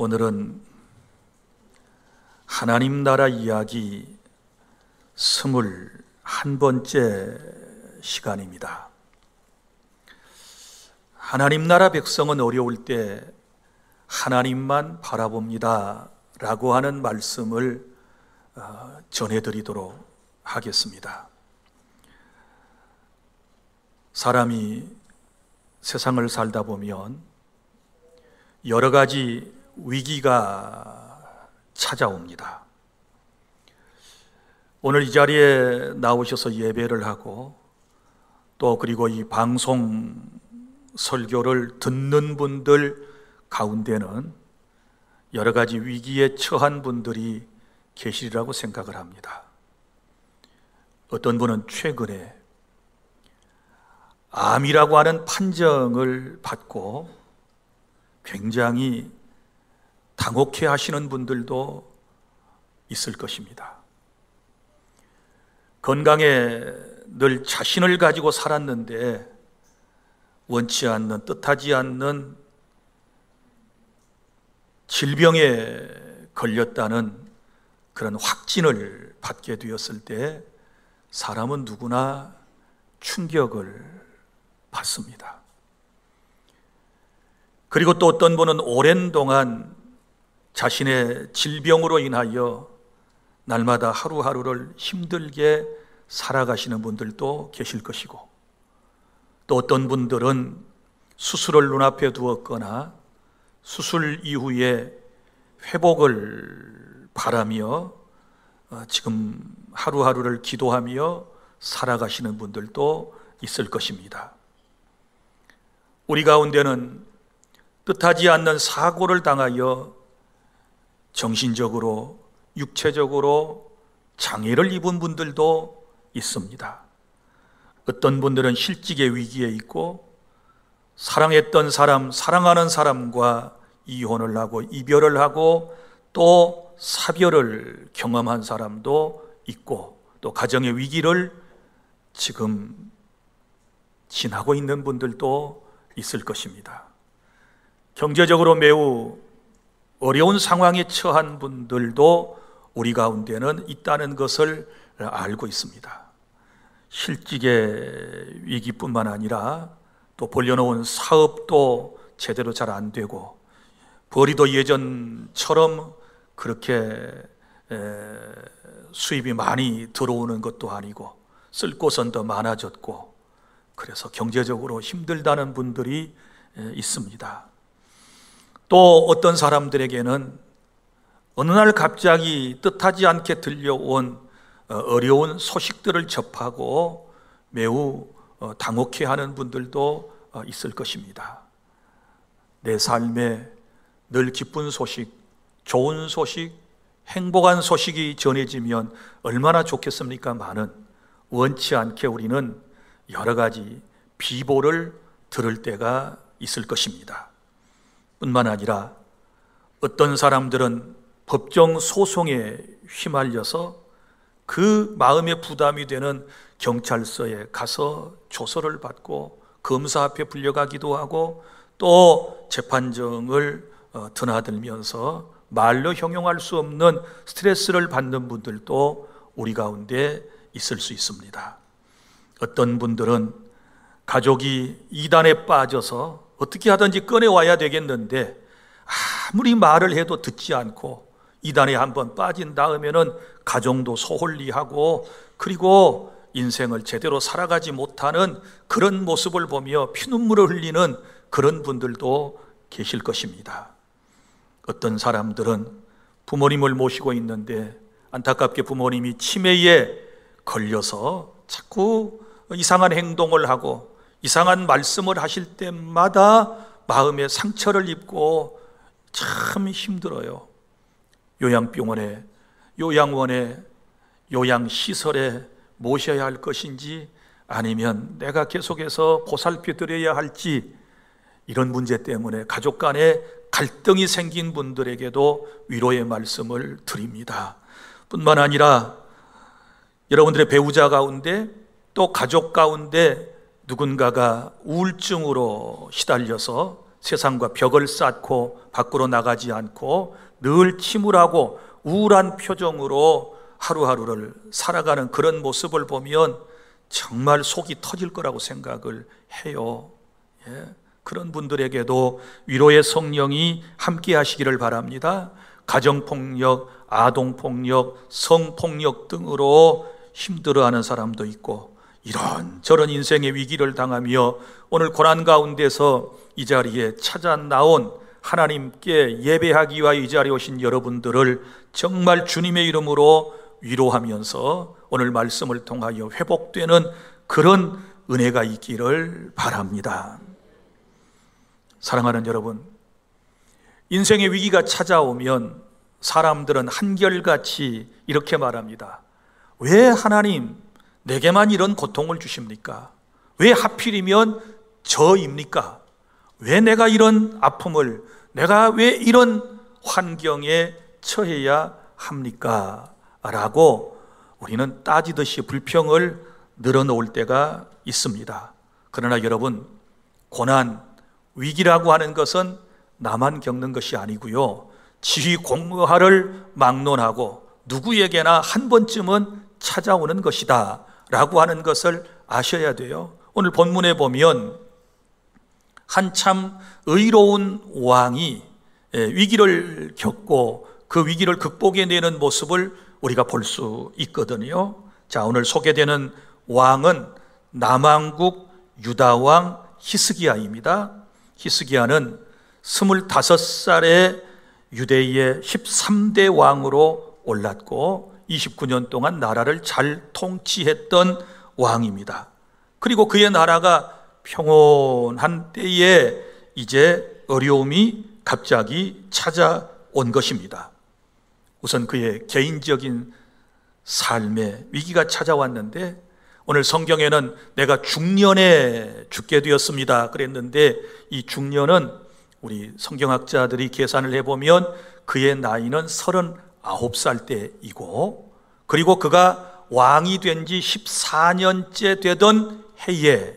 오늘은 하나님 나라 이야기 21번째 시간입니다. 하나님 나라 백성은 어려울 때 하나님만 바라봅니다 라고 하는 말씀을 전해드리도록 하겠습니다. 사람이 세상을 살다 보면 여러 가지 위기가 찾아옵니다. 오늘 이 자리에 나오셔서 예배를 하고 또 그리고 이 방송 설교를 듣는 분들 가운데는 여러 가지 위기에 처한 분들이 계시리라고 생각을 합니다. 어떤 분은 최근에 암이라고 하는 판정을 받고 굉장히 당혹해 하시는 분들도 있을 것입니다. 건강에 늘 자신을 가지고 살았는데 원치 않는, 뜻하지 않는 질병에 걸렸다는 그런 확진을 받게 되었을 때 사람은 누구나 충격을 받습니다. 그리고 또 어떤 분은 오랜 동안 자신의 질병으로 인하여 날마다 하루하루를 힘들게 살아가시는 분들도 계실 것이고, 또 어떤 분들은 수술을 눈앞에 두었거나 수술 이후에 회복을 바라며 지금 하루하루를 기도하며 살아가시는 분들도 있을 것입니다. 우리 가운데는 뜻하지 않는 사고를 당하여 정신적으로, 육체적으로 장애를 입은 분들도 있습니다. 어떤 분들은 실직의 위기에 있고 사랑했던 사람, 사랑하는 사람과 이혼을 하고 이별을 하고 또 사별을 경험한 사람도 있고, 또 가정의 위기를 지금 지나고 있는 분들도 있을 것입니다. 경제적으로 매우 어려운 상황에 처한 분들도 우리 가운데는 있다는 것을 알고 있습니다. 실직의 위기뿐만 아니라 또 벌려놓은 사업도 제대로 잘 안 되고, 벌이도 예전처럼 그렇게 수입이 많이 들어오는 것도 아니고 쓸 곳은 더 많아졌고, 그래서 경제적으로 힘들다는 분들이 있습니다. 또 어떤 사람들에게는 어느 날 갑자기 뜻하지 않게 들려온 어려운 소식들을 접하고 매우 당혹해하는 분들도 있을 것입니다. 내 삶에 늘 기쁜 소식, 좋은 소식, 행복한 소식이 전해지면 얼마나 좋겠습니까마는 원치 않게 우리는 여러 가지 비보를 들을 때가 있을 것입니다. 뿐만 아니라 어떤 사람들은 법정 소송에 휘말려서 그 마음에 부담이 되는 경찰서에 가서 조서를 받고 검사 앞에 불려가기도 하고, 또 재판정을 드나들면서 말로 형용할 수 없는 스트레스를 받는 분들도 우리 가운데 있을 수 있습니다. 어떤 분들은 가족이 이단에 빠져서 어떻게 하든지 꺼내와야 되겠는데 아무리 말을 해도 듣지 않고 이단에 한번 빠진 다음에는 가정도 소홀히하고 그리고 인생을 제대로 살아가지 못하는 그런 모습을 보며 피눈물을 흘리는 그런 분들도 계실 것입니다. 어떤 사람들은 부모님을 모시고 있는데 안타깝게 부모님이 치매에 걸려서 자꾸 이상한 행동을 하고 이상한 말씀을 하실 때마다 마음에 상처를 입고 참 힘들어요. 요양병원에, 요양원에, 요양시설에 모셔야 할 것인지 아니면 내가 계속해서 보살펴 드려야 할지, 이런 문제 때문에 가족 간에 갈등이 생긴 분들에게도 위로의 말씀을 드립니다. 뿐만 아니라 여러분들의 배우자 가운데 또 가족 가운데 누군가가 우울증으로 시달려서 세상과 벽을 쌓고 밖으로 나가지 않고 늘 침울하고 우울한 표정으로 하루하루를 살아가는 그런 모습을 보면 정말 속이 터질 거라고 생각을 해요. 그런 분들에게도 위로의 성령이 함께 하시기를 바랍니다. 가정폭력, 아동폭력, 성폭력 등으로 힘들어하는 사람도 있고 이런저런 인생의 위기를 당하며 오늘 고난 가운데서 이 자리에 찾아 나온 하나님께 예배하기 위하여 이 자리에 오신 여러분들을 정말 주님의 이름으로 위로하면서 오늘 말씀을 통하여 회복되는 그런 은혜가 있기를 바랍니다. 사랑하는 여러분, 인생의 위기가 찾아오면 사람들은 한결같이 이렇게 말합니다. 왜 하나님 내게만 이런 고통을 주십니까? 왜 하필이면 저입니까? 왜 내가 이런 아픔을, 내가 왜 이런 환경에 처해야 합니까? 라고 우리는 따지듯이 불평을 늘어놓을 때가 있습니다. 그러나 여러분, 고난, 위기라고 하는 것은 나만 겪는 것이 아니고요, 지휘공허를 막론하고 누구에게나 한 번쯤은 찾아오는 것이다 라고 하는 것을 아셔야 돼요. 오늘 본문에 보면 한참 의로운 왕이 위기를 겪고 그 위기를 극복해내는 모습을 우리가 볼 수 있거든요. 자, 오늘 소개되는 왕은 남왕국 유다왕 히스기야입니다. 히스기야는 25살에 유대의 13대 왕으로 올랐고 29년 동안 나라를 잘 통치했던 왕입니다. 그리고 그의 나라가 평온한 때에 이제 어려움이 갑자기 찾아온 것입니다. 우선 그의 개인적인 삶에 위기가 찾아왔는데, 오늘 성경에는 내가 중년에 죽게 되었습니다 그랬는데, 이 중년은 우리 성경학자들이 계산을 해보면 그의 나이는 39살 때이고, 그리고 그가 왕이 된 지 14년째 되던 해에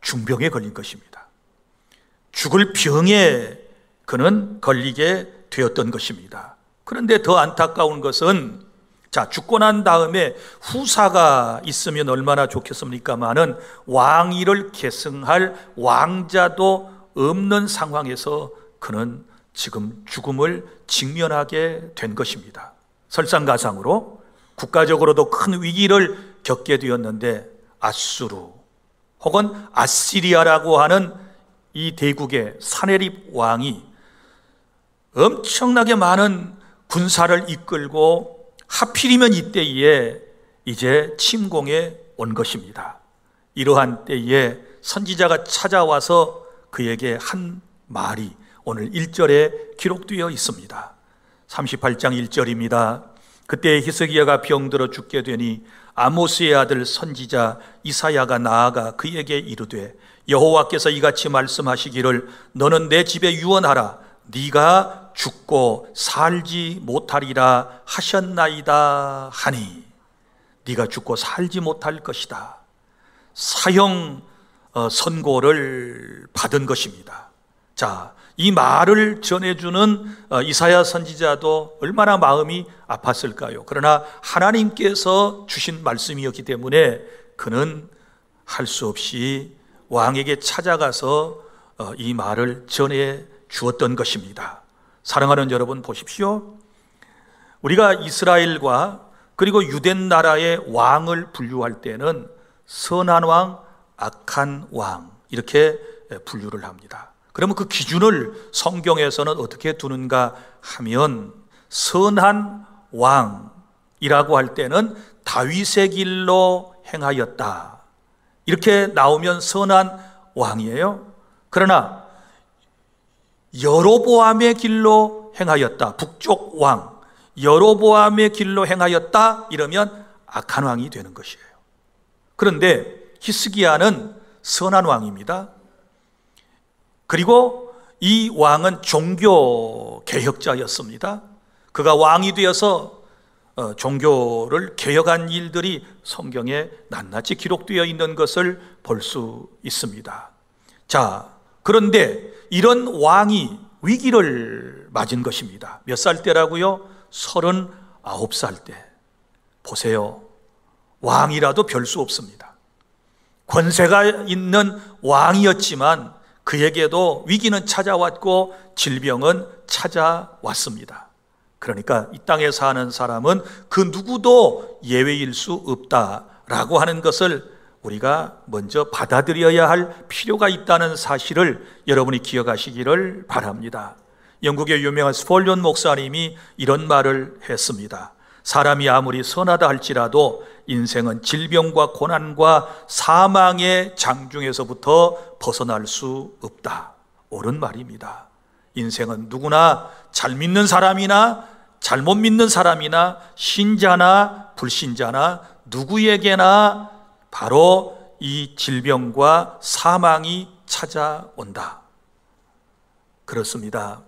중병에 걸린 것입니다. 죽을 병에 그는 걸리게 되었던 것입니다. 그런데 더 안타까운 것은, 자, 죽고 난 다음에 후사가 있으면 얼마나 좋겠습니까마는 왕위를 계승할 왕자도 없는 상황에서 그는 지금 죽음을 직면하게 된 것입니다. 설상가상으로 국가적으로도 큰 위기를 겪게 되었는데, 아수르 혹은 아시리아라고 하는 이 대국의 사네립 왕이 엄청나게 많은 군사를 이끌고 하필이면 이때에 이제 침공에 온 것입니다. 이러한 때에 선지자가 찾아와서 그에게 한 말이 오늘 1절에 기록되어 있습니다. 38장 1절입니다. 그때 히스기야가 병들어 죽게 되니 아모스의 아들 선지자 이사야가 나아가 그에게 이르되, 여호와께서 이같이 말씀하시기를 너는 내 집에 유언하라. 네가 죽고 살지 못하리라 하셨나이다 하니, 네가 죽고 살지 못할 것이다. 사형 선고를 받은 것입니다. 자, 이 말을 전해주는 이사야 선지자도 얼마나 마음이 아팠을까요? 그러나 하나님께서 주신 말씀이었기 때문에 그는 할 수 없이 왕에게 찾아가서 이 말을 전해 주었던 것입니다. 사랑하는 여러분, 보십시오. 우리가 이스라엘과 그리고 유대 나라의 왕을 분류할 때는 선한 왕, 악한 왕 이렇게 분류를 합니다. 그러면 그 기준을 성경에서는 어떻게 두는가 하면, 선한 왕이라고 할 때는 다윗의 길로 행하였다 이렇게 나오면 선한 왕이에요. 그러나 여로보암의 길로 행하였다, 북쪽 왕 여로보암의 길로 행하였다 이러면 악한 왕이 되는 것이에요. 그런데 히스기야는 선한 왕입니다. 그리고 이 왕은 종교 개혁자였습니다. 그가 왕이 되어서 종교를 개혁한 일들이 성경에 낱낱이 기록되어 있는 것을 볼 수 있습니다. 자, 그런데 이런 왕이 위기를 맞은 것입니다. 몇 살 때라고요? 39살 때. 보세요. 왕이라도 별 수 없습니다. 권세가 있는 왕이었지만 그에게도 위기는 찾아왔고 질병은 찾아왔습니다. 그러니까 이 땅에 사는 사람은 그 누구도 예외일 수 없다라고 하는 것을 우리가 먼저 받아들여야 할 필요가 있다는 사실을 여러분이 기억하시기를 바랍니다. 영국의 유명한 스폴리온 목사님이 이런 말을 했습니다. 사람이 아무리 선하다 할지라도 인생은 질병과 고난과 사망의 장중에서부터 벗어날 수 없다. 옳은 말입니다. 인생은 누구나 잘 믿는 사람이나 잘못 믿는 사람이나 신자나 불신자나 누구에게나 바로 이 질병과 사망이 찾아온다. 그렇습니다.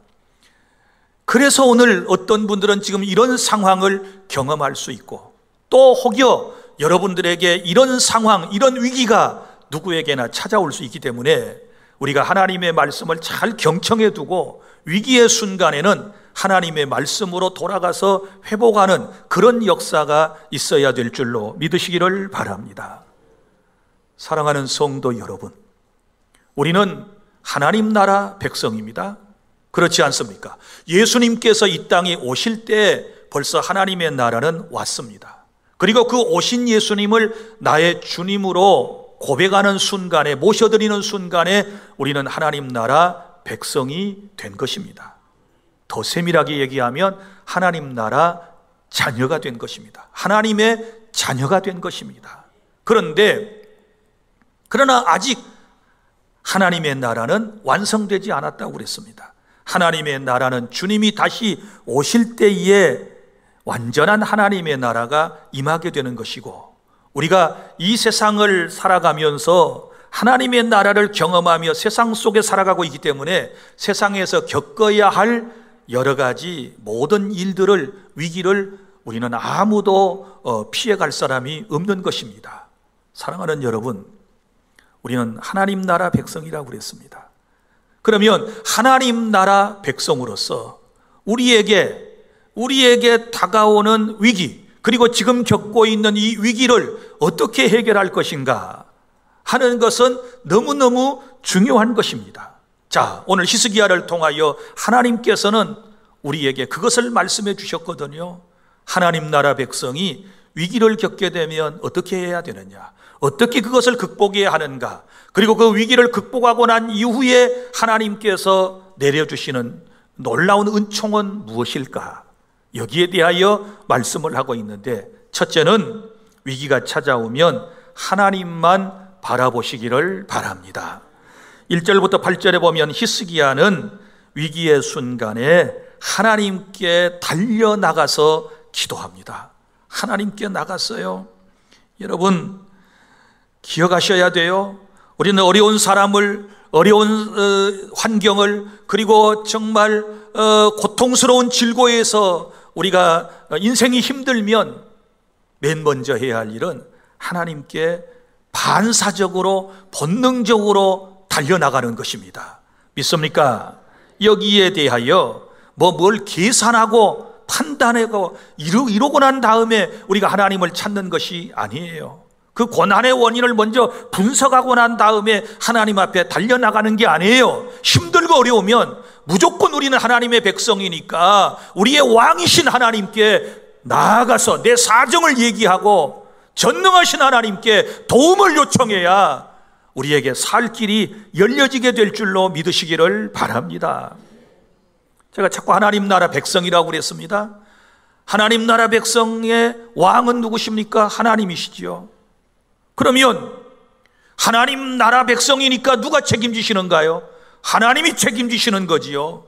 그래서 오늘 어떤 분들은 지금 이런 상황을 경험할 수 있고 또 혹여 여러분들에게 이런 상황, 이런 위기가 누구에게나 찾아올 수 있기 때문에 우리가 하나님의 말씀을 잘 경청해 두고 위기의 순간에는 하나님의 말씀으로 돌아가서 회복하는 그런 역사가 있어야 될 줄로 믿으시기를 바랍니다. 사랑하는 성도 여러분, 우리는 하나님 나라 백성입니다. 그렇지 않습니까? 예수님께서 이 땅에 오실 때 벌써 하나님의 나라는 왔습니다. 그리고 그 오신 예수님을 나의 주님으로 고백하는 순간에, 모셔드리는 순간에 우리는 하나님 나라 백성이 된 것입니다. 더 세밀하게 얘기하면 하나님 나라 자녀가 된 것입니다. 하나님의 자녀가 된 것입니다. 그러나 아직 하나님의 나라는 완성되지 않았다고 그랬습니다. 하나님의 나라는 주님이 다시 오실 때에 완전한 하나님의 나라가 임하게 되는 것이고, 우리가 이 세상을 살아가면서 하나님의 나라를 경험하며 세상 속에 살아가고 있기 때문에 세상에서 겪어야 할 여러 가지 모든 일들을, 위기를 우리는 아무도 피해갈 사람이 없는 것입니다. 사랑하는 여러분, 우리는 하나님 나라 백성이라고 그랬습니다. 그러면 하나님 나라 백성으로서 우리에게 다가오는 위기, 그리고 지금 겪고 있는 이 위기를 어떻게 해결할 것인가 하는 것은 너무너무 중요한 것입니다. 자, 오늘 히스기야를 통하여 하나님께서는 우리에게 그것을 말씀해 주셨거든요. 하나님 나라 백성이 위기를 겪게 되면 어떻게 해야 되느냐, 어떻게 그것을 극복해야 하는가, 그리고 그 위기를 극복하고 난 이후에 하나님께서 내려주시는 놀라운 은총은 무엇일까? 여기에 대하여 말씀을 하고 있는데, 첫째는 위기가 찾아오면 하나님만 바라보시기를 바랍니다. 1절부터 8절에 보면 히스기야는 위기의 순간에 하나님께 달려나가서 기도합니다. 하나님께 나갔어요. 여러분, 기억하셔야 돼요. 우리는 어려운 사람을, 어려운 환경을, 그리고 정말 고통스러운 질고에서 우리가 인생이 힘들면 맨 먼저 해야 할 일은 하나님께 반사적으로, 본능적으로 달려나가는 것입니다. 믿습니까? 여기에 대하여 뭘 계산하고 판단하고 이루고 난 다음에 우리가 하나님을 찾는 것이 아니에요. 그 고난의 원인을 먼저 분석하고 난 다음에 하나님 앞에 달려나가는 게 아니에요. 힘들고 어려우면 무조건 우리는 하나님의 백성이니까 우리의 왕이신 하나님께 나아가서 내 사정을 얘기하고 전능하신 하나님께 도움을 요청해야 우리에게 살 길이 열려지게 될 줄로 믿으시기를 바랍니다. 제가 자꾸 하나님 나라 백성이라고 그랬습니다. 하나님 나라 백성의 왕은 누구십니까? 하나님이시지요. 그러면 하나님 나라 백성이니까 누가 책임지시는가요? 하나님이 책임지시는 거지요.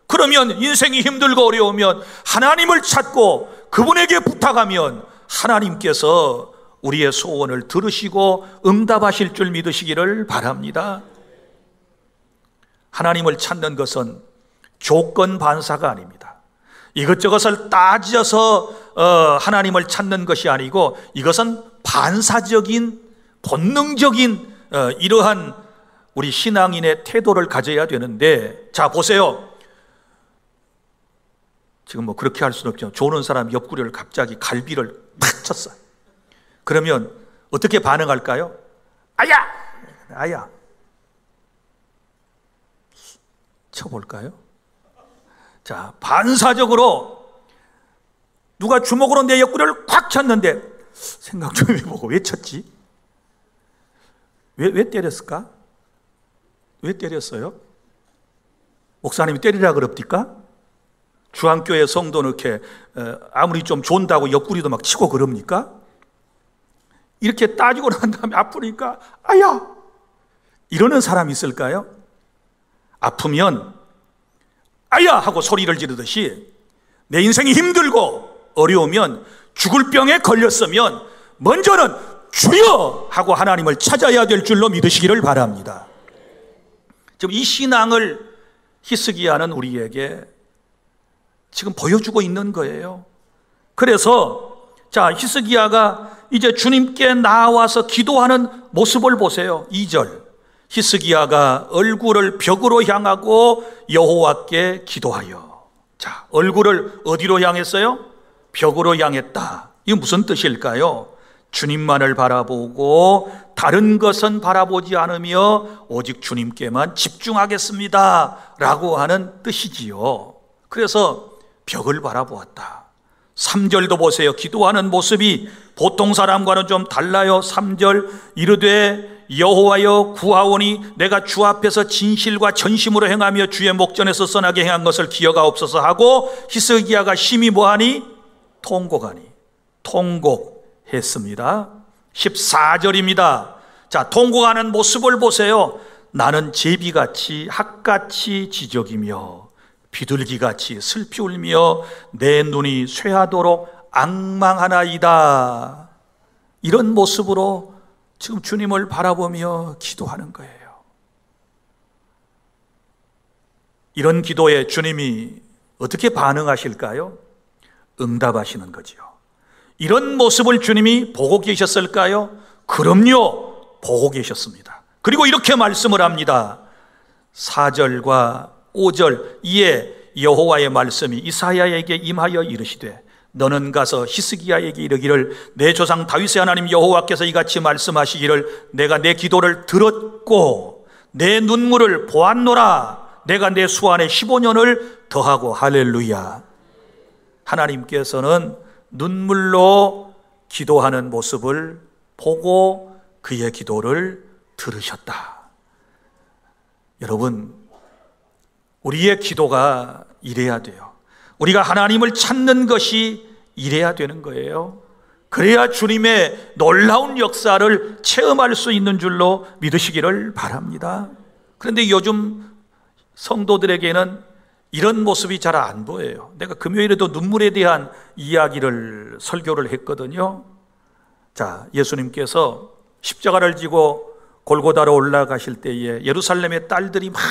그러면 인생이 힘들고 어려우면 하나님을 찾고 그분에게 부탁하면 하나님께서 우리의 소원을 들으시고 응답하실 줄 믿으시기를 바랍니다. 하나님을 찾는 것은 조건 반사가 아닙니다. 이것저것을 따져서 하나님을 찾는 것이 아니고 이것은 반사적인, 본능적인 이러한 우리 신앙인의 태도를 가져야 되는데, 자 보세요. 지금 뭐 그렇게 할 수는 없죠. 조는 사람 옆구리를 갑자기 갈비를 탁 쳤어요. 그러면 어떻게 반응할까요? 아야! 아야! 쳐볼까요? 자, 반사적으로 누가 주먹으로 내 옆구리를 콱 쳤는데 생각 좀 해보고 왜 쳤지? 왜 때렸을까? 왜 때렸어요? 목사님이 때리라 그럽니까? 주한교회 성도는 이렇게 아무리 좀 존다고 옆구리도 막 치고 그럽니까? 이렇게 따지고 난 다음에 아프니까 아야! 이러는 사람이 있을까요? 아프면 아야! 하고 소리를 지르듯이 내 인생이 힘들고 어려우면 죽을 병에 걸렸으면 먼저는 주여! 하고 하나님을 찾아야 될 줄로 믿으시기를 바랍니다. 지금 이 신앙을 히스기야는 우리에게 지금 보여주고 있는 거예요. 그래서 자, 히스기야가 이제 주님께 나와서 기도하는 모습을 보세요. 2절, 히스기야가 얼굴을 벽으로 향하고 여호와께 기도하여. 자, 얼굴을 어디로 향했어요? 벽으로 향했다. 이게 무슨 뜻일까요? 주님만을 바라보고 다른 것은 바라보지 않으며 오직 주님께만 집중하겠습니다 라고 하는 뜻이지요. 그래서 벽을 바라보았다. 3절도 보세요. 기도하는 모습이 보통 사람과는 좀 달라요. 3절, 이르되 여호와여 구하오니 내가 주 앞에서 진실과 전심으로 행하며 주의 목전에서 선하게 행한 것을 기억하옵소서 하고 히스기야가 심히 뭐하니? 통곡하니. 통곡했습니다. 14절입니다. 자, 통곡하는 모습을 보세요. 나는 제비같이 학같이 지적이며 비둘기같이 슬피 울며 내 눈이 쇠하도록 앙망하나이다. 이런 모습으로 지금 주님을 바라보며 기도하는 거예요. 이런 기도에 주님이 어떻게 반응하실까요? 응답하시는 거지요. 이런 모습을 주님이 보고 계셨을까요? 그럼요, 보고 계셨습니다. 그리고 이렇게 말씀을 합니다. 4절과 5절, 이에 여호와의 말씀이 이사야에게 임하여 이르시되 너는 가서 히스기야에게 이르기를 내 조상 다윗의 하나님 여호와께서 이같이 말씀하시기를 내가 내 기도를 들었고 내 눈물을 보았노라. 내가 내 수완에 15년을 더하고. 할렐루야. 하나님께서는 눈물로 기도하는 모습을 보고 그의 기도를 들으셨다. 여러분, 우리의 기도가 이래야 돼요. 우리가 하나님을 찾는 것이 이래야 되는 거예요. 그래야 주님의 놀라운 역사를 체험할 수 있는 줄로 믿으시기를 바랍니다. 그런데 요즘 성도들에게는 이런 모습이 잘 안 보여요. 내가 금요일에도 눈물에 대한 이야기를 설교를 했거든요. 자, 예수님께서 십자가를 지고 골고다로 올라가실 때에 예루살렘의 딸들이 막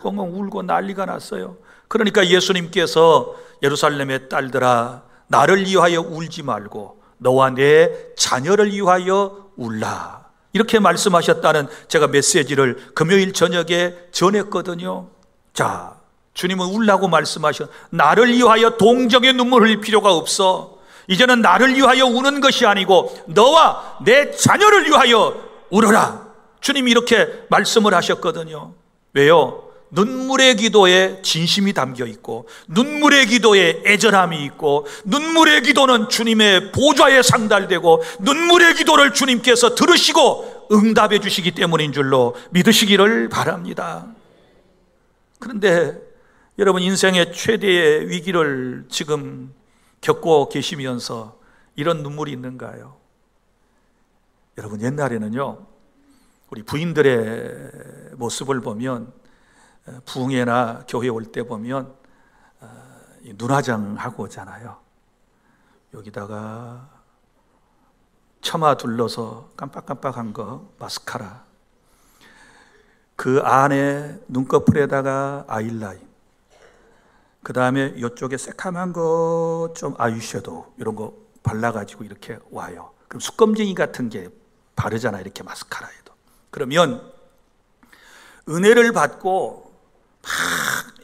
엉엉 울고 난리가 났어요. 그러니까 예수님께서 예루살렘의 딸들아 나를 위하여 울지 말고 너와 내 자녀를 위하여 울라, 이렇게 말씀하셨다는 제가 메시지를 금요일 저녁에 전했거든요. 자, 주님은 울라고 말씀하셨. 나를 위하여 동정의 눈물 흘릴 필요가 없어. 이제는 나를 위하여 우는 것이 아니고 너와 내 자녀를 위하여 울어라. 주님이 이렇게 말씀을 하셨거든요. 왜요? 눈물의 기도에 진심이 담겨 있고 눈물의 기도에 애절함이 있고 눈물의 기도는 주님의 보좌에 상달되고 눈물의 기도를 주님께서 들으시고 응답해 주시기 때문인 줄로 믿으시기를 바랍니다. 그런데 여러분, 인생의 최대의 위기를 지금 겪고 계시면서 이런 눈물이 있는가요? 여러분, 옛날에는요, 우리 부인들의 모습을 보면 부흥회나 교회 올 때 보면 눈화장하고 오잖아요. 여기다가 처마 둘러서 깜빡깜빡한 거 마스카라, 그 안에 눈꺼풀에다가 아이라인, 그 다음에 이쪽에 새카만 거 좀 아이섀도우 이런 거 발라가지고 이렇게 와요. 그럼 수검쟁이 같은 게 바르잖아요, 이렇게 마스카라에도. 그러면 은혜를 받고 막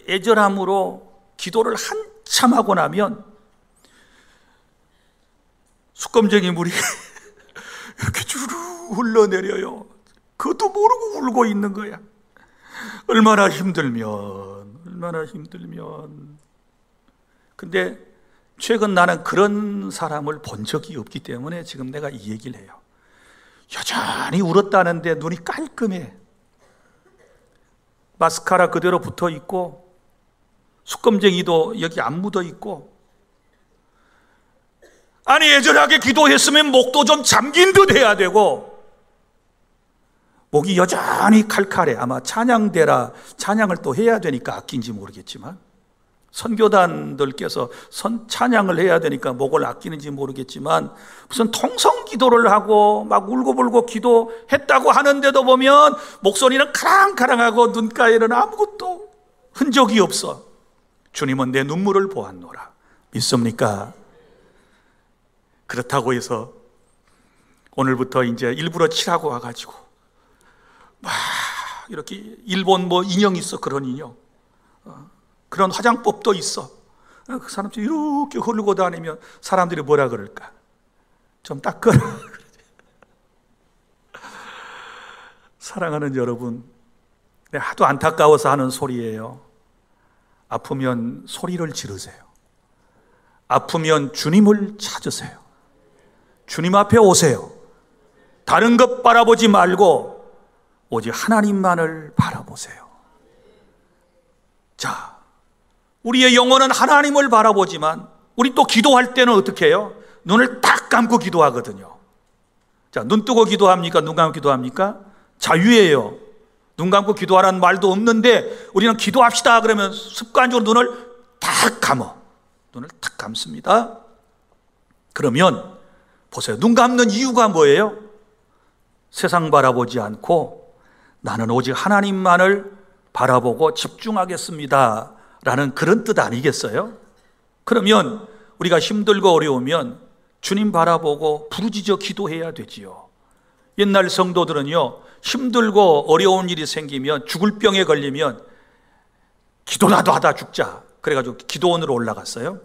애절함으로 기도를 한참 하고 나면 숯검쟁이 물이 이렇게 주르르 흘러내려요. 그것도 모르고 울고 있는 거야. 얼마나 힘들면. 근데 최근 나는 그런 사람을 본 적이 없기 때문에 지금 내가 이 얘기를 해요. 여전히 울었다는데 눈이 깔끔해. 마스카라 그대로 붙어 있고, 숯검쟁이도 여기 안 묻어 있고. 아니, 애절하게 기도했으면 목도 좀 잠긴 듯 해야 되고, 목이 여전히 칼칼해. 아마 찬양대라 찬양을 또 해야 되니까 아낀지 모르겠지만, 선교단들께서 찬양을 해야 되니까 목을 아끼는지 모르겠지만, 무슨 통성 기도를 하고 막 울고불고 기도했다고 하는데도 보면 목소리는 카랑카랑하고 눈가에는 아무것도 흔적이 없어. 주님은 내 눈물을 보았노라. 믿습니까? 그렇다고 해서 오늘부터 이제 일부러 칠하고 와가지고 막 이렇게 일본 뭐 인형 있어. 그런 인형, 그런 화장법도 있어. 그 사람들이 이렇게 흐르고 다니면 사람들이 뭐라 그럴까? 좀 닦으라. 사랑하는 여러분, 내가 하도 안타까워서 하는 소리예요. 아프면 소리를 지르세요. 아프면 주님을 찾으세요. 주님 앞에 오세요. 다른 것 바라보지 말고 오직 하나님만을 바라보세요. 자, 우리의 영혼은 하나님을 바라보지만 우리 또 기도할 때는 어떻게 해요? 눈을 딱 감고 기도하거든요. 자, 눈 뜨고 기도합니까? 눈 감고 기도합니까? 자유예요. 눈 감고 기도하라는 말도 없는데 우리는 기도합시다 그러면 습관적으로 눈을 딱 감어. 눈을 딱 감습니다. 그러면 보세요. 눈 감는 이유가 뭐예요? 세상 바라보지 않고 나는 오직 하나님만을 바라보고 집중하겠습니다 라는 그런 뜻 아니겠어요? 그러면 우리가 힘들고 어려우면 주님 바라보고 부르짖어 기도해야 되지요. 옛날 성도들은요, 힘들고 어려운 일이 생기면, 죽을 병에 걸리면 기도라도 하다 죽자 그래가지고 기도원으로 올라갔어요.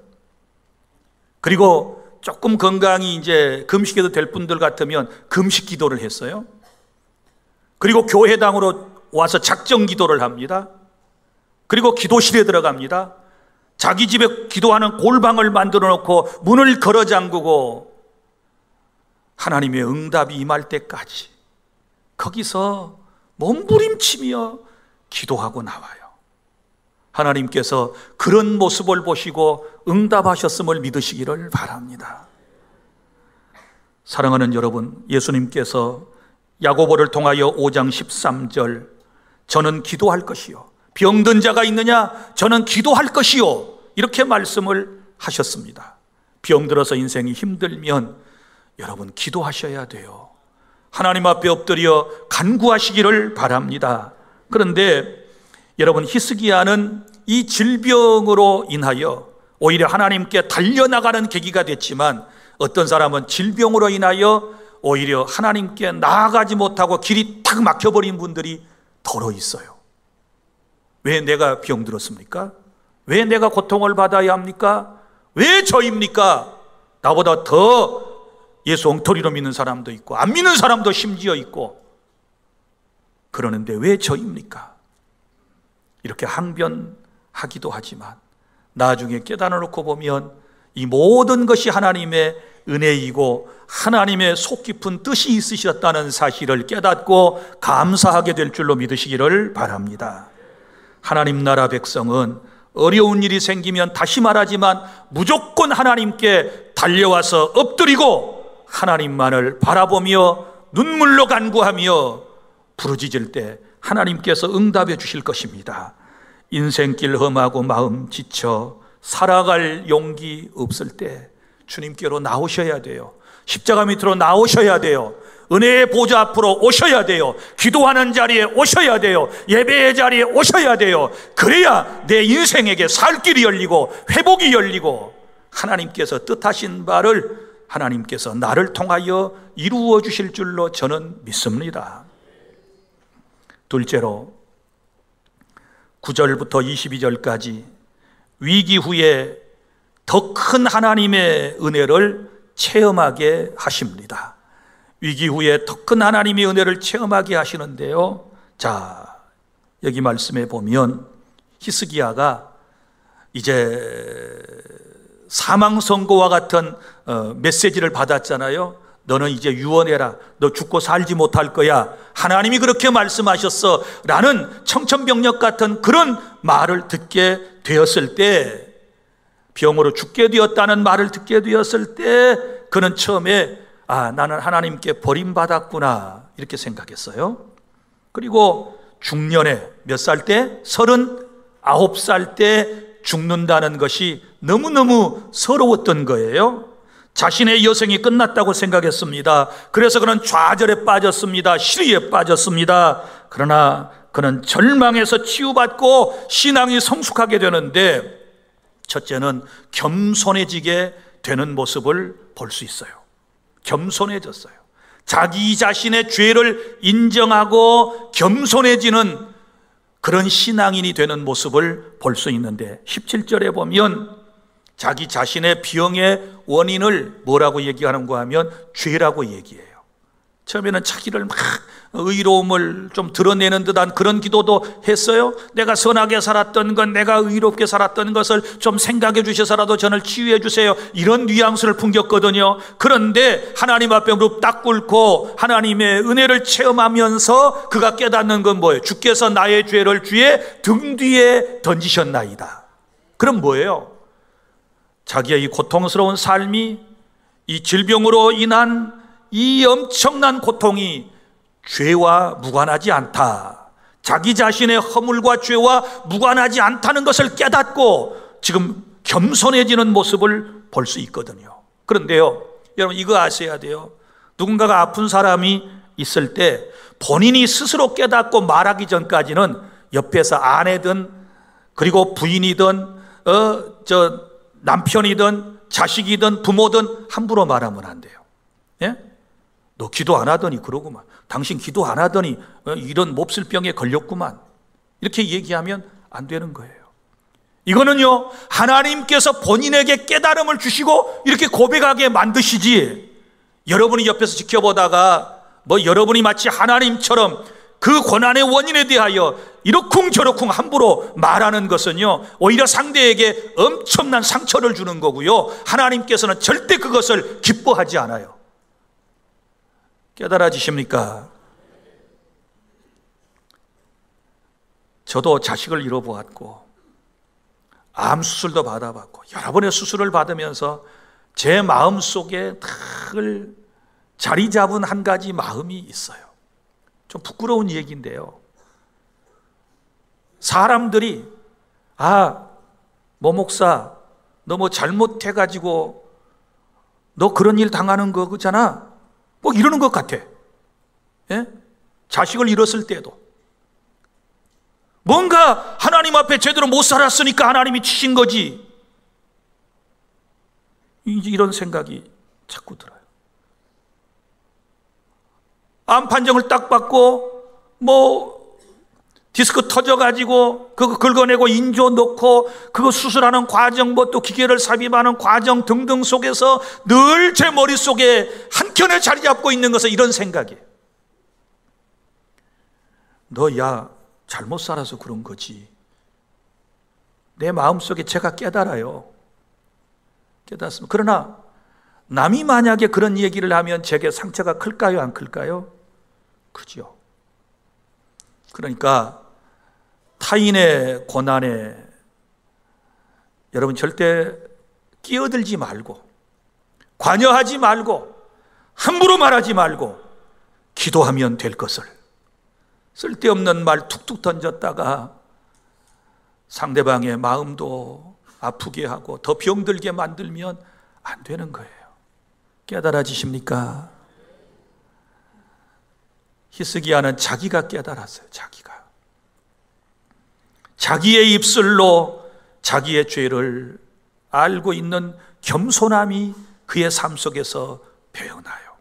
그리고 조금 건강이 이제 금식해도 될 분들 같으면 금식 기도를 했어요. 그리고 교회당으로 와서 작정 기도를 합니다. 그리고 기도실에 들어갑니다. 자기 집에 기도하는 골방을 만들어 놓고 문을 걸어 잠그고 하나님의 응답이 임할 때까지 거기서 몸부림치며 기도하고 나와요. 하나님께서 그런 모습을 보시고 응답하셨음을 믿으시기를 바랍니다. 사랑하는 여러분, 예수님께서 야고보를 통하여 5장 13절 저는 기도할 것이요 병든 자가 있느냐 저는 기도할 것이요 이렇게 말씀을 하셨습니다. 병들어서 인생이 힘들면 여러분 기도하셔야 돼요. 하나님 앞에 엎드려 간구하시기를 바랍니다. 그런데 여러분, 히스기야는 이 질병으로 인하여 오히려 하나님께 달려나가는 계기가 됐지만 어떤 사람은 질병으로 인하여 오히려 하나님께 나아가지 못하고 길이 탁 막혀버린 분들이 더러 있어요. 왜 내가 병들었습니까? 왜 내가 고통을 받아야 합니까? 왜 저입니까? 나보다 더 예수 엉터리로 믿는 사람도 있고 안 믿는 사람도 심지어 있고 그러는데 왜 저입니까? 이렇게 항변하기도 하지만 나중에 깨달아 놓고 보면 이 모든 것이 하나님의 은혜이고 하나님의 속 깊은 뜻이 있으셨다는 사실을 깨닫고 감사하게 될 줄로 믿으시기를 바랍니다. 하나님 나라 백성은 어려운 일이 생기면 다시 말하지만 무조건 하나님께 달려와서 엎드리고 하나님만을 바라보며 눈물로 간구하며 부르짖을 때 하나님께서 응답해 주실 것입니다. 인생길 험하고 마음 지쳐 살아갈 용기 없을 때 주님께로 나오셔야 돼요. 십자가 밑으로 나오셔야 돼요. 은혜의 보좌 앞으로 오셔야 돼요. 기도하는 자리에 오셔야 돼요. 예배의 자리에 오셔야 돼요. 그래야 내 인생에게 살 길이 열리고 회복이 열리고 하나님께서 뜻하신 바를 하나님께서 나를 통하여 이루어 주실 줄로 저는 믿습니다. 둘째로 9절부터 22절까지 위기 후에 더 큰 하나님의 은혜를 체험하게 하십니다. 위기 후에 더 큰 하나님의 은혜를 체험하게 하시는데요. 자, 여기 말씀에 보면 히스기야가 이제 사망 선고와 같은 메시지를 받았잖아요. 너는 이제 유언해라. 너 죽고 살지 못할 거야. 하나님이 그렇게 말씀하셨어. 라는 청천벽력 같은 그런 말을 듣게 되었을 때, 병으로 죽게 되었다는 말을 듣게 되었을 때 그는 처음에 나는 하나님께 버림받았구나 이렇게 생각했어요. 그리고 중년에 몇 살 때? 39살 때 죽는다는 것이 너무너무 서러웠던 거예요. 자신의 여생이 끝났다고 생각했습니다. 그래서 그는 좌절에 빠졌습니다. 시리에 빠졌습니다. 그러나 그는 절망에서 치유받고 신앙이 성숙하게 되는데, 첫째는 겸손해지게 되는 모습을 볼 수 있어요. 겸손해졌어요. 자기 자신의 죄를 인정하고 겸손해지는 그런 신앙인이 되는 모습을 볼 수 있는데, 17절에 보면 자기 자신의 병의 원인을 뭐라고 얘기하는가 하면 죄라고 얘기해요. 처음에는 자기를 막 의로움을 좀 드러내는 듯한 그런 기도도 했어요. 내가 선하게 살았던 것, 내가 의롭게 살았던 것을 좀 생각해 주셔서라도 저를 치유해 주세요. 이런 뉘앙스를 풍겼거든요. 그런데 하나님 앞에 무릎 딱 꿇고 하나님의 은혜를 체험하면서 그가 깨닫는 건 뭐예요? 주께서 나의 죄를 주의 등 뒤에 던지셨나이다. 그럼 뭐예요? 자기의 이 고통스러운 삶이, 이 질병으로 인한 이 엄청난 고통이 죄와 무관하지 않다, 자기 자신의 허물과 죄와 무관하지 않다는 것을 깨닫고 지금 겸손해지는 모습을 볼 수 있거든요. 그런데요, 여러분 이거 아셔야 돼요. 누군가가 아픈 사람이 있을 때 본인이 스스로 깨닫고 말하기 전까지는 옆에서 아내든 그리고 부인이든 남편이든 자식이든 부모든 함부로 말하면 안 돼요. 예? 너 기도 안 하더니 그러구만. 당신 기도 안 하더니 이런 몹쓸 병에 걸렸구만. 이렇게 얘기하면 안 되는 거예요. 이거는요, 하나님께서 본인에게 깨달음을 주시고 이렇게 고백하게 만드시지, 여러분이 옆에서 지켜보다가 여러분이 마치 하나님처럼 그 고난의 원인에 대하여 이러쿵저러쿵 함부로 말하는 것은요, 오히려 상대에게 엄청난 상처를 주는 거고요, 하나님께서는 절대 그것을 기뻐하지 않아요. 깨달아지십니까? 저도 자식을 잃어보았고 암 수술도 받아봤고 여러 번의 수술을 받으면서 제 마음속에 늘 자리 잡은 한 가지 마음이 있어요. 좀 부끄러운 얘기인데요, 사람들이 모 목사 너 뭐 잘못해가지고 너 그런 일 당하는 거잖아, 뭐 이러는 것 같아. 예? 자식을 잃었을 때도 뭔가 하나님 앞에 제대로 못 살았으니까 하나님이 치신 거지, 이런 생각이 자꾸 들어요. 암 판정을 딱 받고 디스크 터져가지고 그거 긁어내고 인조 넣고 그거 수술하는 과정, 또 기계를 삽입하는 과정 등등 속에서 늘 제 머릿속에 한켠에 자리 잡고 있는 것은 이런 생각이에요. 너 잘못 살아서 그런 거지. 내 마음속에 제가 깨달아요. 깨닫습니다. 그러나 남이 만약에 그런 얘기를 하면 제게 상처가 클까요, 안 클까요? 크죠. 그러니까 타인의 고난에 여러분 절대 끼어들지 말고, 관여하지 말고, 함부로 말하지 말고 기도하면 될 것을, 쓸데없는 말 툭툭 던졌다가 상대방의 마음도 아프게 하고 더 병들게 만들면 안 되는 거예요. 깨달아지십니까? 히스기야는 자기가 깨달았어요. 자기의 입술로 자기의 죄를 알고 있는 겸손함이 그의 삶 속에서 배어나요.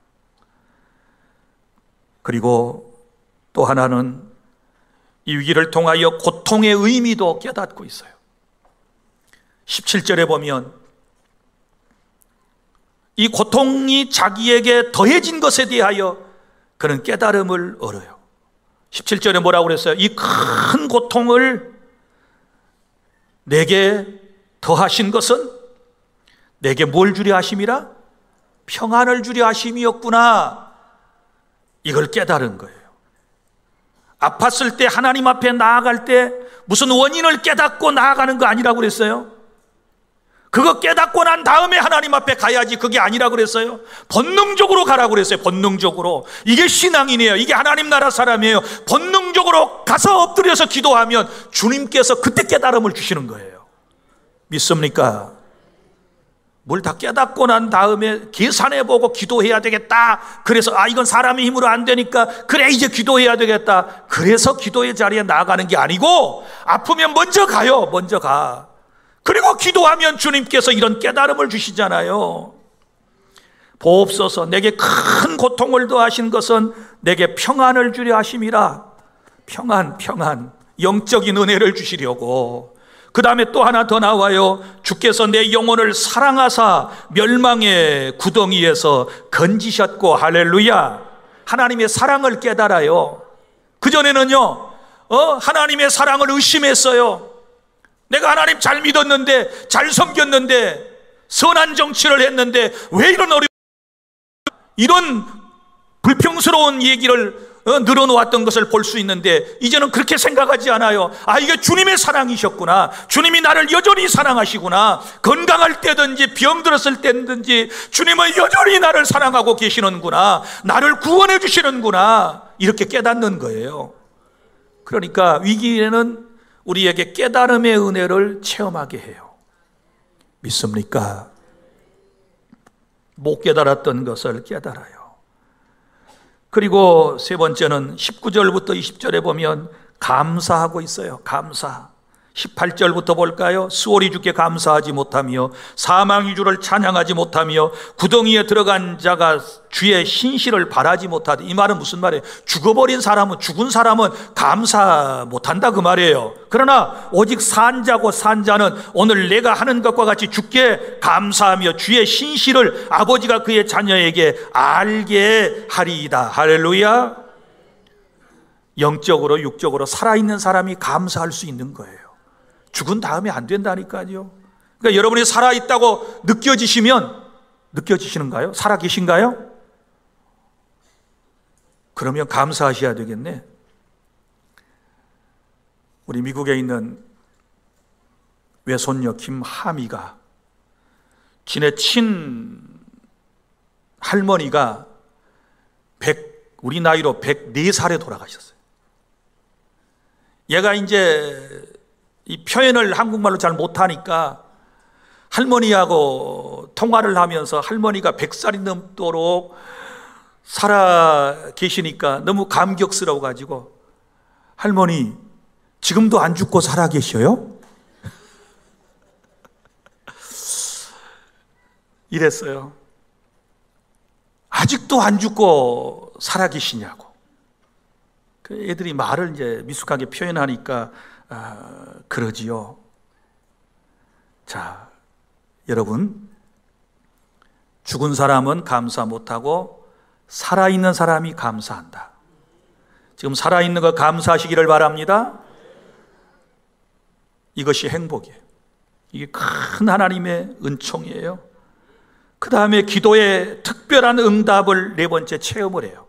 그리고 또 하나는 이 위기를 통하여 고통의 의미도 깨닫고 있어요. 17절에 보면 이 고통이 자기에게 더해진 것에 대하여 그는 깨달음을 얻어요. 17절에 뭐라고 그랬어요? 이 큰 고통을 내게 더하신 것은 내게 뭘 주려 하심이라? 평안을 주려 하심이었구나. 이걸 깨달은 거예요. 아팠을 때 하나님 앞에 나아갈 때 무슨 원인을 깨닫고 나아가는 거 아니라고 그랬어요? 그거 깨닫고 난 다음에 하나님 앞에 가야지, 그게 아니라고 그랬어요. 본능적으로 가라고 그랬어요. 본능적으로. 이게 신앙이네요. 이게 하나님 나라 사람이에요. 본능적으로 가서 엎드려서 기도하면 주님께서 그때 깨달음을 주시는 거예요. 믿습니까? 뭘 다 깨닫고 난 다음에 계산해보고 기도해야 되겠다. 그래서 이건 사람의 힘으로 안 되니까 그래 이제 기도해야 되겠다. 그래서 기도의 자리에 나아가는 게 아니고 아프면 먼저 가요. 먼저 가. 그리고 기도하면 주님께서 이런 깨달음을 주시잖아요. 보옵소서, 내게 큰 고통을 더하신 것은 내게 평안을 주려 하심이라. 평안, 영적인 은혜를 주시려고. 그 다음에 또 하나 더 나와요. 주께서 내 영혼을 사랑하사 멸망의 구덩이에서 건지셨고. 할렐루야. 하나님의 사랑을 깨달아요. 그전에는요 하나님의 사랑을 의심했어요. 내가 하나님 잘 믿었는데, 잘 섬겼는데, 선한 정치를 했는데 왜 이런 불평스러운 얘기를 늘어놓았던 것을 볼 수 있는데, 이제는 그렇게 생각하지 않아요. 이게 주님의 사랑이셨구나. 주님이 나를 여전히 사랑하시구나. 건강할 때든지 병들었을 때든지 주님은 여전히 나를 사랑하고 계시는구나. 나를 구원해 주시는구나. 이렇게 깨닫는 거예요. 그러니까 위기에는 우리에게 깨달음의 은혜를 체험하게 해요. 믿습니까? 못 깨달았던 것을 깨달아요. 그리고 세 번째는 19절부터 20절에 보면 감사하고 있어요. 감사. 18절부터 볼까요? 수월이 주께 감사하지 못하며 사망이 주를 찬양하지 못하며 구덩이에 들어간 자가 주의 신실을 바라지 못하다. 이 말은 무슨 말이에요? 죽은 사람은 감사 못한다 그 말이에요. 그러나 오직 산 자는 오늘 내가 하는 것과 같이 주께 감사하며 주의 신실을 아버지가 그의 자녀에게 알게 하리이다. 할렐루야. 영적으로 육적으로 살아있는 사람이 감사할 수 있는 거예요. 죽은 다음에 안 된다니까요. 그러니까 여러분이 살아있다고 느껴지시는가요? 살아계신가요? 그러면 감사하셔야 되겠네. 우리 미국에 있는 외손녀 김하미가 지네 친 할머니가 우리 나이로 104살에 돌아가셨어요. 얘가 이제 이 표현을 한국말로 잘 못하니까 할머니하고 통화를 하면서 할머니가 100살이 넘도록 살아 계시니까 너무 감격스러워 가지고, 할머니 지금도 안 죽고 살아 계셔요? 이랬어요. 아직도 안 죽고 살아 계시냐고. 그 애들이 말을 이제 미숙하게 표현하니까 그러지요. 자, 여러분, 죽은 사람은 감사 못하고 살아있는 사람이 감사한다. 지금 살아있는 거 감사하시기를 바랍니다. 이것이 행복이에요. 이게 큰 하나님의 은총이에요. 그 다음에 기도의 특별한 응답을 네 번째 체험을 해요.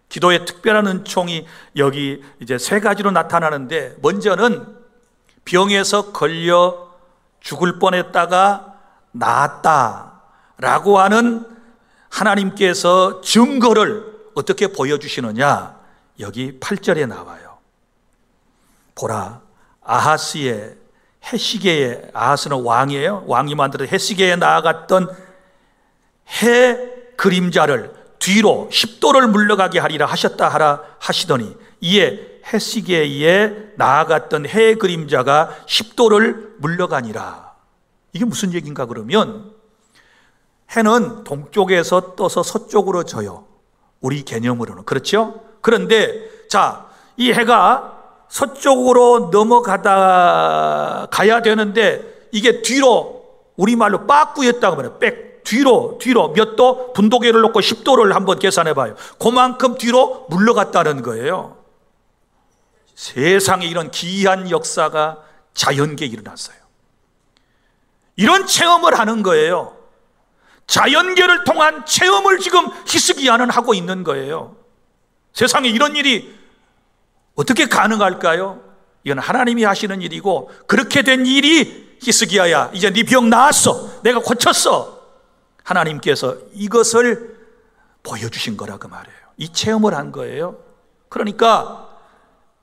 기도의 특별한 은총이 여기 이제 세 가지로 나타나는데, 먼저는 병에서 걸려 죽을 뻔했다가 나았다라고 하는 하나님께서 증거를 어떻게 보여주시느냐, 여기 8절에 나와요. 보라, 아하스의 해시계에, 아하스는 왕이에요. 왕이 만들어 해시계에 나아갔던 해 그림자를 뒤로 10도를 물러가게 하리라 하셨다 하라 하시더니, 이에 해시계에 나아갔던 해 그림자가 10도를 물러가니라. 이게 무슨 얘기인가 그러면, 해는 동쪽에서 떠서 서쪽으로 져요. 우리 개념으로는. 그렇죠? 그런데 자, 이 해가 서쪽으로 넘어가다 가야 되는데 이게 뒤로, 우리말로 빠꾸였다고 말해요. 뒤로 몇 도? 분도계를 놓고 10도를 한번 계산해 봐요. 그만큼 뒤로 물러갔다는 거예요. 세상에 이런 기이한 역사가 자연계에 일어났어요. 이런 체험을 하는 거예요. 자연계를 통한 체험을 지금 히스기야는 하고 있는 거예요. 세상에 이런 일이 어떻게 가능할까요? 이건 하나님이 하시는 일이고, 그렇게 된 일이 히스기야야, 이제 네 병 나았어, 내가 고쳤어, 하나님께서 이것을 보여주신 거라고 말해요. 이 체험을 한 거예요. 그러니까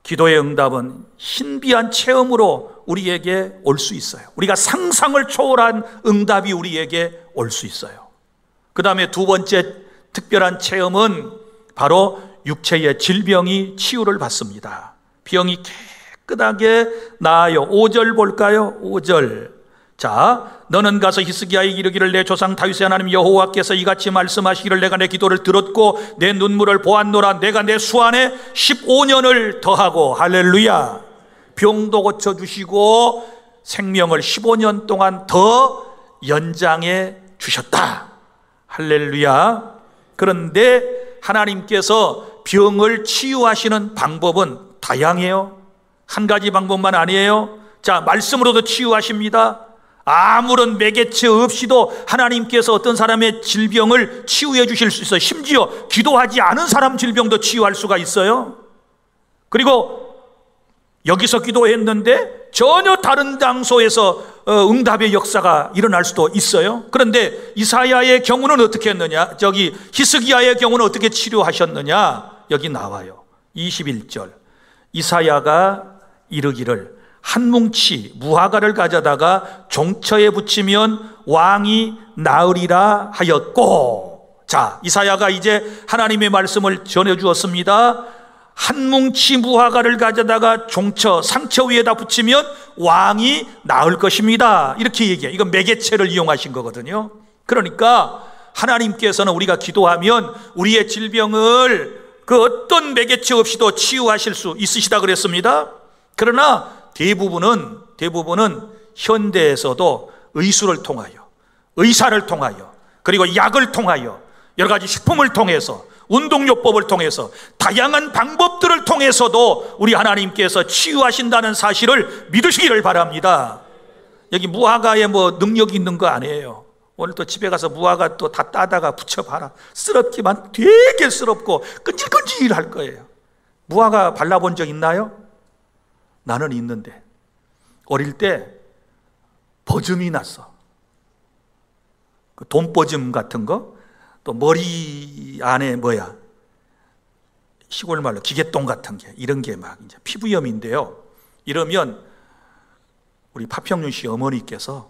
기도의 응답은 신비한 체험으로 우리에게 올 수 있어요. 우리가 상상을 초월한 응답이 우리에게 올 수 있어요. 그 다음에 두 번째 특별한 체험은 바로 육체의 질병이 치유를 받습니다. 병이 깨끗하게 나아요. 5절 볼까요? 5절. 자, 너는 가서 히스기야에게 이르기를 내 조상 다윗의 하나님 여호와께서 이같이 말씀하시기를 내가 내 기도를 들었고 내 눈물을 보았노라. 내가 내 수 안에 15년을 더하고, 할렐루야, 병도 고쳐주시고 생명을 15년 동안 더 연장해 주셨다. 할렐루야. 그런데 하나님께서 병을 치유하시는 방법은 다양해요. 한 가지 방법만 아니에요. 자, 말씀으로도 치유하십니다. 아무런 매개체 없이도 하나님께서 어떤 사람의 질병을 치유해 주실 수 있어요. 심지어 기도하지 않은 사람 질병도 치유할 수가 있어요. 그리고 여기서 기도했는데 전혀 다른 장소에서 응답의 역사가 일어날 수도 있어요. 그런데 이사야의 경우는 어떻게 했느냐, 저기 히스기야의 경우는 어떻게 치료하셨느냐, 여기 나와요. 21절. 이사야가 이르기를 한 뭉치 무화과를 가져다가 종처에 붙이면 왕이 나으리라 하였고. 자, 이사야가 이제 하나님의 말씀을 전해주었습니다. 한 뭉치 무화과를 가져다가 종처, 상처 위에다 붙이면 왕이 나을 것입니다, 이렇게 얘기해요. 이건 매개체를 이용하신 거거든요. 그러니까 하나님께서는 우리가 기도하면 우리의 질병을 그 어떤 매개체 없이도 치유하실 수 있으시다 그랬습니다. 그러나 대부분은 현대에서도 의술을 통하여, 의사를 통하여, 그리고 약을 통하여, 여러 가지 식품을 통해서, 운동요법을 통해서, 다양한 방법들을 통해서도 우리 하나님께서 치유하신다는 사실을 믿으시기를 바랍니다. 여기 무화과에 뭐 능력이 있는 거 아니에요. 오늘 또 집에 가서 무화과 또 다 따다가 붙여봐라. 쓰럽지만 되게 쓰럽고 끈질끈질할 거예요. 무화과 발라본 적 있나요? 나는 있는데 어릴 때 버즘이 났어. 그 돈버즘 같은 거, 또 머리 안에 시골 말로 기계똥 같은 게, 이런 게 막 이제 피부염인데요. 이러면 우리 파평윤 씨 어머니께서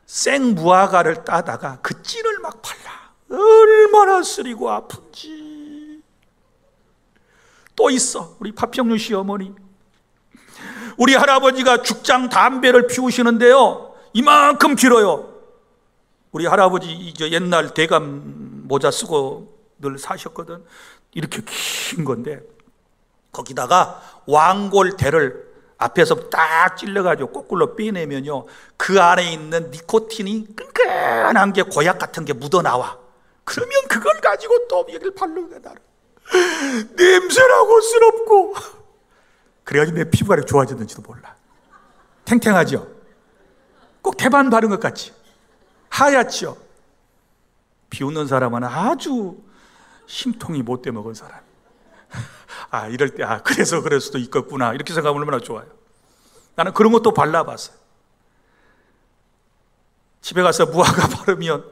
생 무화과를 따다가 그 찐을 막 발라. 얼마나 쓰리고 아픈지. 또 있어, 우리 파평윤 씨 어머니. 우리 할아버지가 죽장 담배를 피우시는데요, 이만큼 길어요. 우리 할아버지 이제 옛날 대감 모자 쓰고 늘 사셨거든. 이렇게 긴 건데 거기다가 왕골대를 앞에서 딱 찔러가지고 거꾸로 빼내면요, 그 안에 있는 니코틴이 끈끈한 게, 고약 같은 게 묻어나와. 그러면 그걸 가지고 또 여기를 바르게 나를. 냄새나고 쓰럽고. 그래가지고 내 피부가 이렇게 좋아졌는지도 몰라. 탱탱하죠? 꼭 태반 바른 것 같지? 하얗죠? 비웃는 사람은 아주 심통이 못돼 먹은 사람. 아, 이럴 때, 그래서 그럴 수도 있겠구나, 이렇게 생각하면 얼마나 좋아요. 나는 그런 것도 발라봤어요. 집에 가서 무화과 바르면,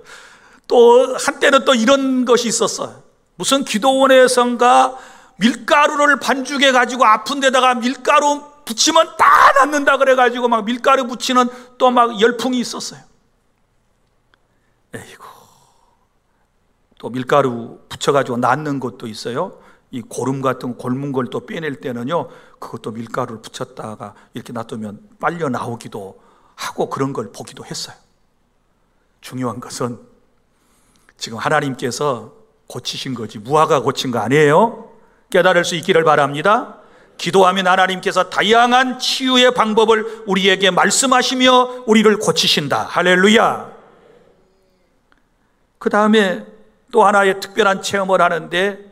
또 한때는 또 이런 것이 있었어요. 무슨 기도원에선가 밀가루를 반죽해 가지고 아픈 데다가 밀가루 붙이면 다 낫는다 그래가지고 막 밀가루 붙이는 또 막 열풍이 있었어요. 에이구, 또 밀가루 붙여가지고 낫는 것도 있어요. 이 고름 같은 골문 걸 또 빼낼 때는요, 그것도 밀가루를 붙였다가 이렇게 놔두면 빨려 나오기도 하고 그런 걸 보기도 했어요. 중요한 것은 지금 하나님께서 고치신 거지 무화과 고친 거 아니에요. 깨달을 수 있기를 바랍니다. 기도하면 하나님께서 다양한 치유의 방법을 우리에게 말씀하시며 우리를 고치신다. 할렐루야. 그 다음에 또 하나의 특별한 체험을 하는데,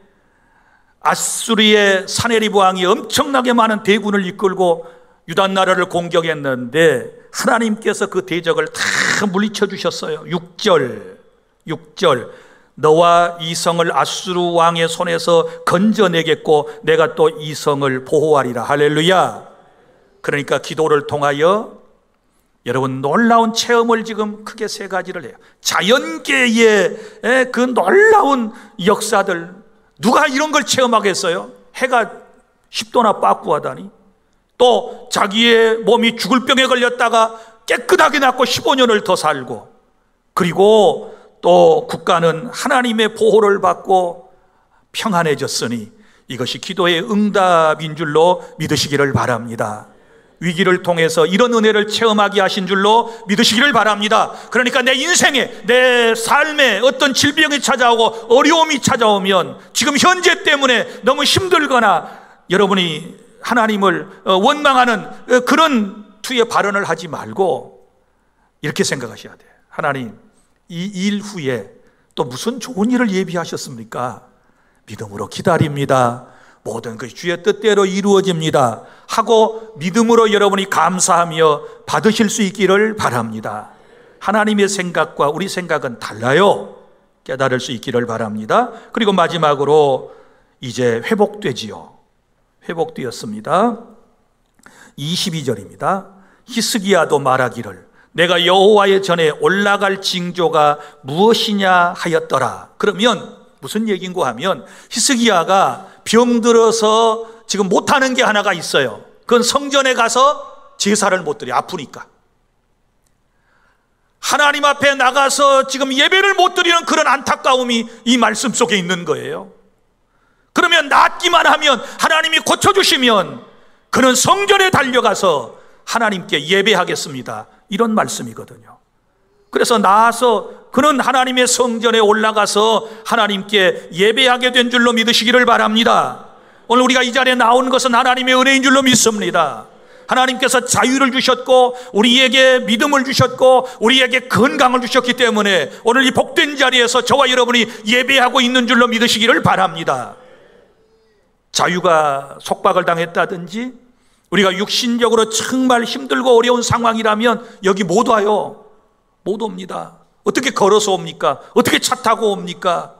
아수르의 사네립 왕이 엄청나게 많은 대군을 이끌고 유다 나라를 공격했는데 하나님께서 그 대적을 다 물리쳐 주셨어요. 6절 너와 이 성을 아수르 왕의 손에서 건져내겠고 내가 또 이 성을 보호하리라. 할렐루야. 그러니까 기도를 통하여 여러분 놀라운 체험을 지금 크게 3가지를 해요. 자연계의 그 놀라운 역사들, 누가 이런 걸 체험하겠어요? 해가 10도나 빠꾸 하다니. 또 자기의 몸이 죽을 병에 걸렸다가 깨끗하게 낫고 15년을 더 살고, 그리고 또 국가는 하나님의 보호를 받고 평안해졌으니 이것이 기도의 응답인 줄로 믿으시기를 바랍니다. 위기를 통해서 이런 은혜를 체험하게 하신 줄로 믿으시기를 바랍니다. 그러니까 내 인생에, 내 삶에 어떤 질병이 찾아오고 어려움이 찾아오면 지금 현재 때문에 너무 힘들거나 여러분이 하나님을 원망하는 그런 투의 발언을 하지 말고 이렇게 생각하셔야 돼요. 하나님, 이 일 후에 또 무슨 좋은 일을 예비하셨습니까? 믿음으로 기다립니다. 모든 것이 주의 뜻대로 이루어집니다 하고 믿음으로 여러분이 감사하며 받으실 수 있기를 바랍니다. 하나님의 생각과 우리 생각은 달라요. 깨달을 수 있기를 바랍니다. 그리고 마지막으로 이제 회복되지요. 회복되었습니다. 22절입니다. 히스기야도 말하기를 내가 여호와의 전에 올라갈 징조가 무엇이냐 하였더라. 그러면 무슨 얘기인가 하면 히스기야가 병들어서 지금 못하는 게 하나가 있어요. 그건 성전에 가서 제사를 못 드려, 아프니까. 하나님 앞에 나가서 지금 예배를 못 드리는 그런 안타까움이 이 말씀 속에 있는 거예요. 그러면 낫기만 하면, 하나님이 고쳐주시면 그는 성전에 달려가서 하나님께 예배하겠습니다, 이런 말씀이거든요. 그래서 나아서 그는 하나님의 성전에 올라가서 하나님께 예배하게 된 줄로 믿으시기를 바랍니다. 오늘 우리가 이 자리에 나온 것은 하나님의 은혜인 줄로 믿습니다. 하나님께서 자유를 주셨고 우리에게 믿음을 주셨고 우리에게 건강을 주셨기 때문에 오늘 이 복된 자리에서 저와 여러분이 예배하고 있는 줄로 믿으시기를 바랍니다. 자유가 속박을 당했다든지 우리가 육신적으로 정말 힘들고 어려운 상황이라면 여기 못 와요. 못 옵니다. 어떻게 걸어서 옵니까? 어떻게 차 타고 옵니까?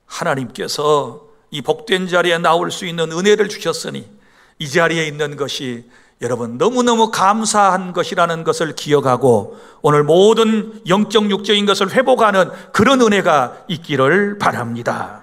하나님께서 이 복된 자리에 나올 수 있는 은혜를 주셨으니 이 자리에 있는 것이 여러분 너무너무 감사한 것이라는 것을 기억하고 오늘 모든 영적 육적인 것을 회복하는 그런 은혜가 있기를 바랍니다.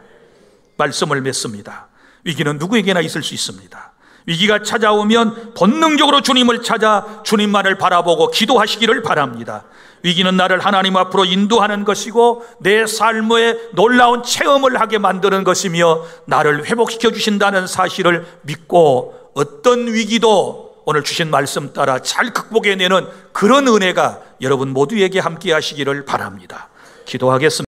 말씀을 맺습니다. 위기는 누구에게나 있을 수 있습니다. 위기가 찾아오면 본능적으로 주님을 찾아 주님만을 바라보고 기도하시기를 바랍니다. 위기는 나를 하나님 앞으로 인도하는 것이고 내 삶의 놀라운 체험을 하게 만드는 것이며 나를 회복시켜 주신다는 사실을 믿고 어떤 위기도 오늘 주신 말씀 따라 잘 극복해내는 그런 은혜가 여러분 모두에게 함께 하시기를 바랍니다. 기도하겠습니다.